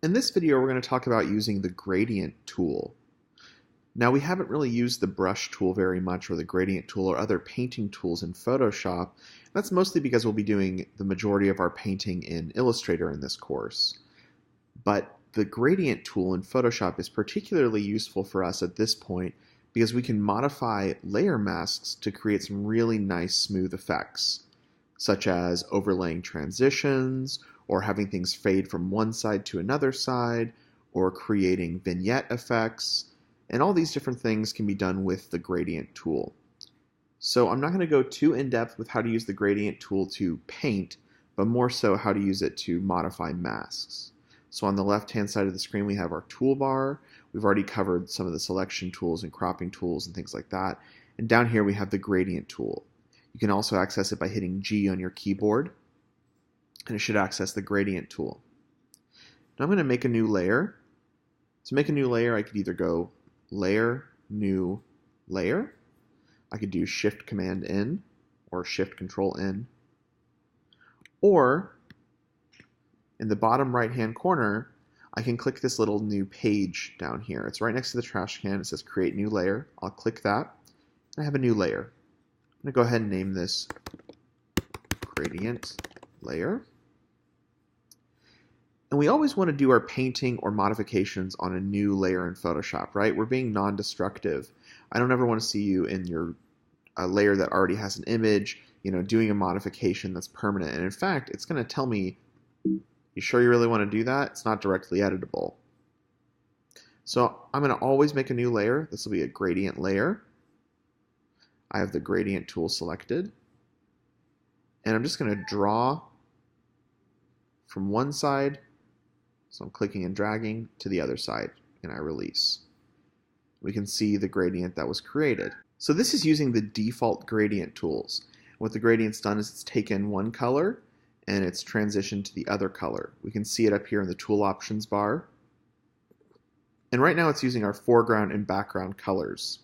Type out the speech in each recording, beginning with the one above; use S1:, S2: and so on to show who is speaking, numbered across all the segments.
S1: In this video, we're going to talk about using the gradient tool. Now, we haven't really used the brush tool very much, or the gradient tool, or other painting tools in Photoshop. That's mostly because we'll be doing the majority of our painting in Illustrator in this course. But the gradient tool in Photoshop is particularly useful for us at this point because we can modify layer masks to create some really nice smooth effects, such as overlaying transitions, or having things fade from one side to another side, or creating vignette effects, and all these different things can be done with the gradient tool. So I'm not going to go too in-depth with how to use the gradient tool to paint, but more so how to use it to modify masks. So on the left-hand side of the screen we have our toolbar. We've already covered some of the selection tools and cropping tools and things like that. And down here we have the gradient tool. You can also access it by hitting G on your keyboard, and it should access the gradient tool. Now I'm going to make a new layer. To make a new layer, I could either go Layer, New, Layer. I could do Shift Command N or Shift Control N. Or in the bottom right-hand corner, I can click this little new page down here. It's right next to the trash can. It says Create New Layer. I'll click that, and I have a new layer. I'm going to go ahead and name this Gradient Layer. And we always want to do our painting or modifications on a new layer in Photoshop, right? We're being non-destructive. I don't ever want to see you in your layer that already has an image, doing a modification that's permanent. And in fact, it's going to tell me, you sure you really want to do that? It's not directly editable. So I'm going to always make a new layer. This will be a gradient layer. I have the gradient tool selected. And I'm just going to draw from one side. So I'm clicking and dragging to the other side, and I release. We can see the gradient that was created. So this is using the default gradient tools. What the gradient's done is it's taken one color and it's transitioned to the other color. We can see it up here in the tool options bar. And right now it's using our foreground and background colors.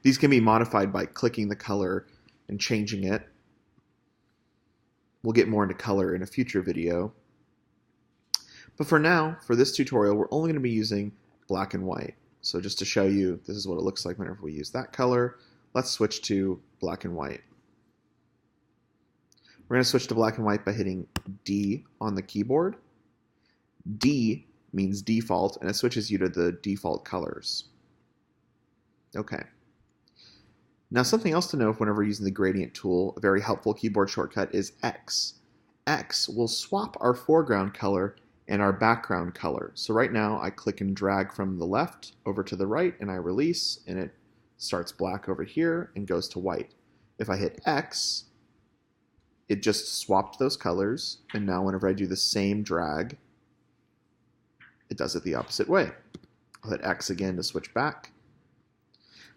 S1: These can be modified by clicking the color and changing it. We'll get more into color in a future video. But for now, for this tutorial, we're only going to be using black and white. So just to show you, this is what it looks like whenever we use that color. Let's switch to black and white. We're going to switch to black and white by hitting D on the keyboard. D means default, and it switches you to the default colors. Okay. Now something else to know whenever using the gradient tool, a very helpful keyboard shortcut is X. X will swap our foreground color and our background color. So right now I click and drag from the left over to the right and I release, and it starts black over here and goes to white. If I hit X, it just swapped those colors, and now whenever I do the same drag, it does it the opposite way. I'll hit X again to switch back.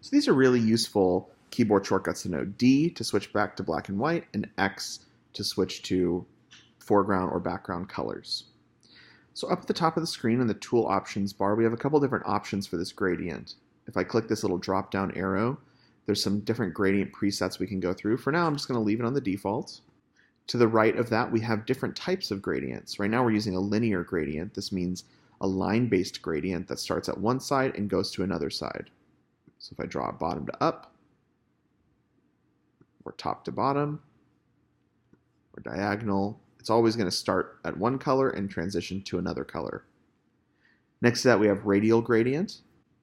S1: So these are really useful keyboard shortcuts to know. D to switch back to black and white, and X to switch to foreground or background colors. So up at the top of the screen in the tool options bar, we have a couple different options for this gradient. If I click this little drop down arrow, there's some different gradient presets we can go through. For now, I'm just going to leave it on the default. To the right of that, we have different types of gradients. Right now we're using a linear gradient. This means a line-based gradient that starts at one side and goes to another side. So if I draw bottom to up, or top to bottom, or diagonal, it's always going to start at one color and transition to another color. Next to that, we have radial gradient.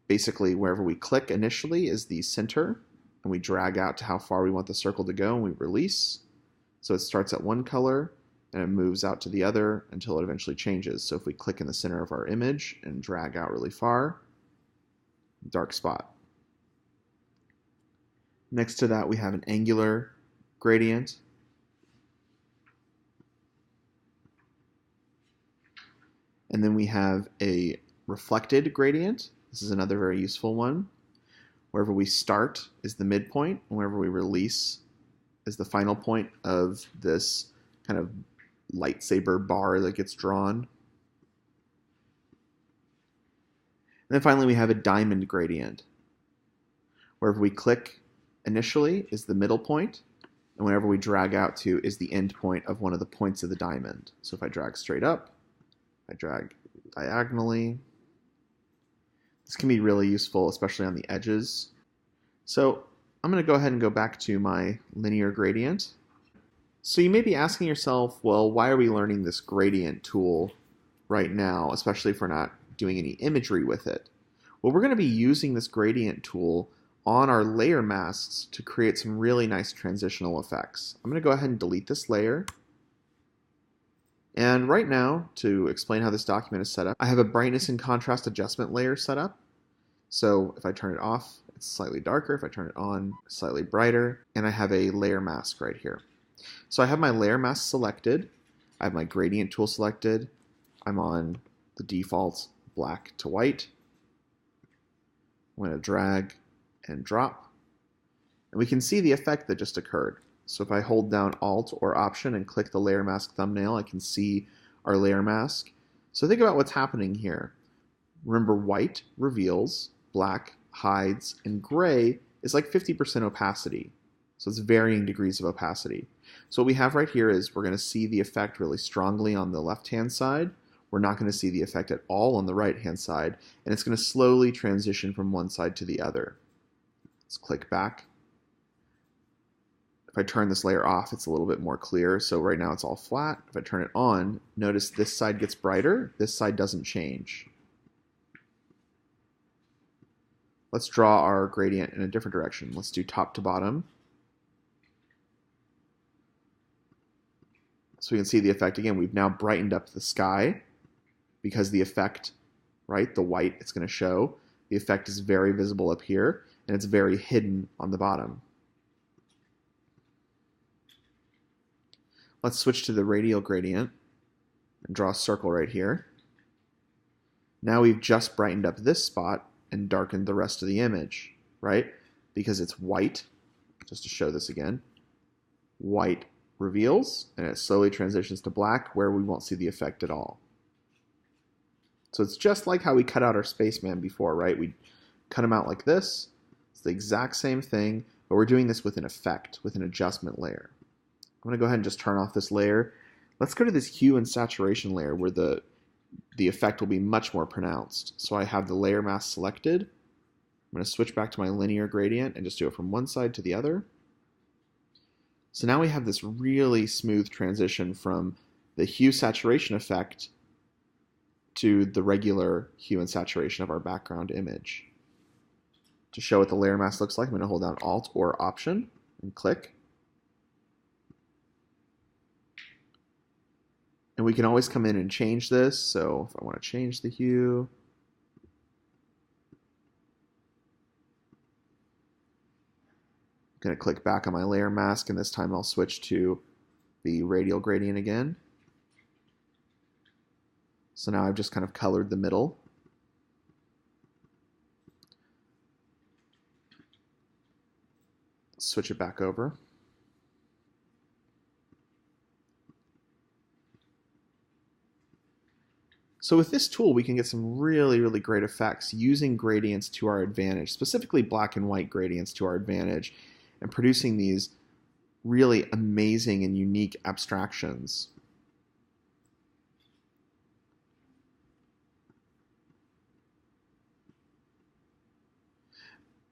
S1: Basically, wherever we click initially is the center, and we drag out to how far we want the circle to go, and we release. So it starts at one color, and it moves out to the other until it eventually changes. So if we click in the center of our image and drag out really far, dark spot. Next to that, we have an angular gradient. And then we have a reflected gradient. This is another very useful one. Wherever we start is the midpoint, and wherever we release is the final point of this kind of lightsaber bar that gets drawn. And then finally we have a diamond gradient. Wherever we click initially is the middle point, and whenever we drag out to is the end point of one of the points of the diamond. So if I drag straight up, I drag diagonally. This can be really useful, especially on the edges. So I'm going to go ahead and go back to my linear gradient. So you may be asking yourself, well, why are we learning this gradient tool right now, especially if we're not doing any imagery with it? Well, we're going to be using this gradient tool on our layer masks to create some really nice transitional effects. I'm going to go ahead and delete this layer. And right now, to explain how this document is set up, I have a brightness and contrast adjustment layer set up. So if I turn it off, it's slightly darker. If I turn it on, slightly brighter. And I have a layer mask right here. So I have my layer mask selected. I have my gradient tool selected. I'm on the default black to white. I'm going to drag and drop. And we can see the effect that just occurred. So if I hold down Alt or Option and click the layer mask thumbnail, I can see our layer mask. So think about what's happening here. Remember, white reveals, black hides, and gray is like 50% opacity. So it's varying degrees of opacity. So what we have right here is we're going to see the effect really strongly on the left-hand side. We're not going to see the effect at all on the right-hand side, and it's going to slowly transition from one side to the other. Let's click back. If I turn this layer off, it's a little bit more clear. So right now it's all flat. If I turn it on, notice this side gets brighter, this side doesn't change. Let's draw our gradient in a different direction. Let's do top to bottom. So we can see the effect again. We've now brightened up the sky because the effect, right, the white it's going to show, the effect is very visible up here, and it's very hidden on the bottom. Let's switch to the radial gradient and draw a circle right here. Now we've just brightened up this spot and darkened the rest of the image, right? Because it's white, just to show this again, white reveals, and it slowly transitions to black where we won't see the effect at all. So it's just like how we cut out our spaceman before, right? We cut him out like this. It's the exact same thing, but we're doing this with an effect, with an adjustment layer. I'm going to go ahead and just turn off this layer. Let's go to this hue and saturation layer where the effect will be much more pronounced. So I have the layer mask selected. I'm going to switch back to my linear gradient and just do it from one side to the other. So now we have this really smooth transition from the hue saturation effect to the regular hue and saturation of our background image. To show what the layer mask looks like, I'm going to hold down Alt or Option and click. And we can always come in and change this. So if I want to change the hue, I'm going to click back on my layer mask, and this time I'll switch to the radial gradient again. So now I've just kind of colored the middle. Switch it back over. So with this tool, we can get some really, really great effects using gradients to our advantage, specifically black and white gradients to our advantage, and producing these really amazing and unique abstractions.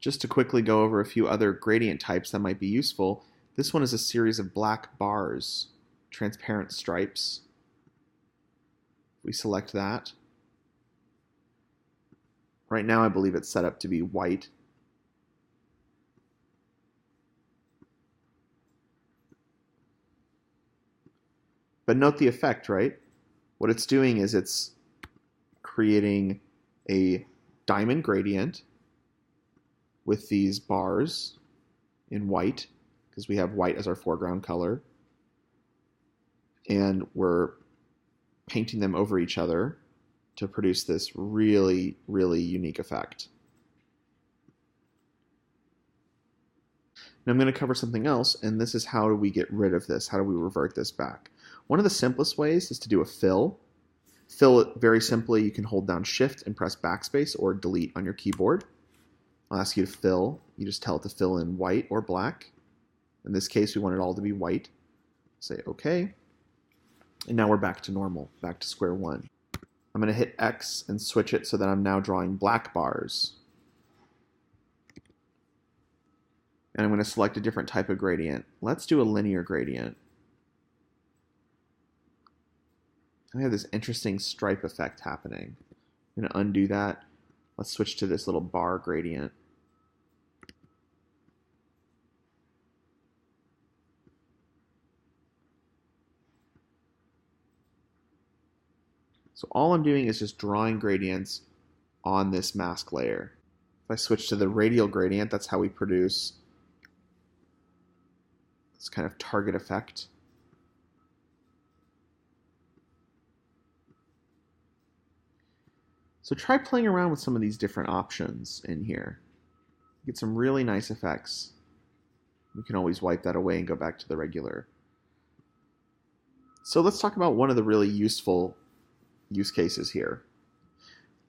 S1: Just to quickly go over a few other gradient types that might be useful, this one is a series of black bars, transparent stripes. We select that. Right now I believe it's set up to be white. But note the effect, right? What it's doing is it's creating a diamond gradient with these bars in white, because we have white as our foreground color. And we're painting them over each other to produce this really, really unique effect. Now I'm going to cover something else, and this is how do we get rid of this? How do we revert this back? One of the simplest ways is to do a fill. Fill it very simply. You can hold down Shift and press Backspace or Delete on your keyboard. I'll ask you to fill. You just tell it to fill in white or black. In this case, we want it all to be white. Say OK. And now we're back to normal, back to square one. I'm going to hit X and switch it so that I'm now drawing black bars. And I'm going to select a different type of gradient. Let's do a linear gradient. I have this interesting stripe effect happening. I'm going to undo that. Let's switch to this little bar gradient. So all I'm doing is just drawing gradients on this mask layer. If I switch to the radial gradient, that's how we produce this kind of target effect. So try playing around with some of these different options in here. Get some really nice effects. We can always wipe that away and go back to the regular. So let's talk about one of the really useful use cases here.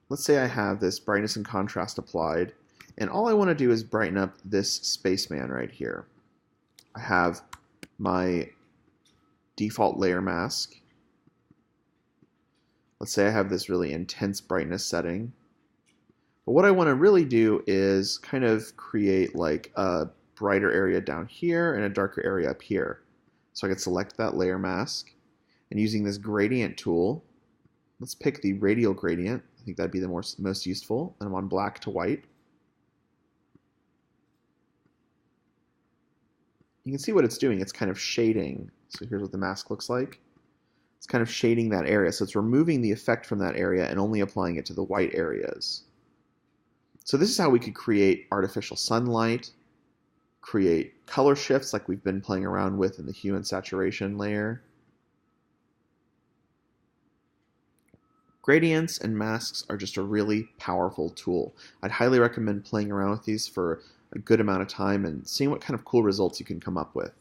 S1: Let's say I have this brightness and contrast applied, and all I want to do is brighten up this spaceman right here. I have my default layer mask. Let's say I have this really intense brightness setting. But what I want to really do is kind of create like a brighter area down here and a darker area up here. So I could select that layer mask, and using this gradient tool, let's pick the radial gradient. I think that'd be the most useful. And I'm on black to white. You can see what it's doing. It's kind of shading. So here's what the mask looks like. It's kind of shading that area. So it's removing the effect from that area and only applying it to the white areas. So this is how we could create artificial sunlight, create color shifts like we've been playing around with in the hue and saturation layer. Gradients and masks are just a really powerful tool. I'd highly recommend playing around with these for a good amount of time and seeing what kind of cool results you can come up with.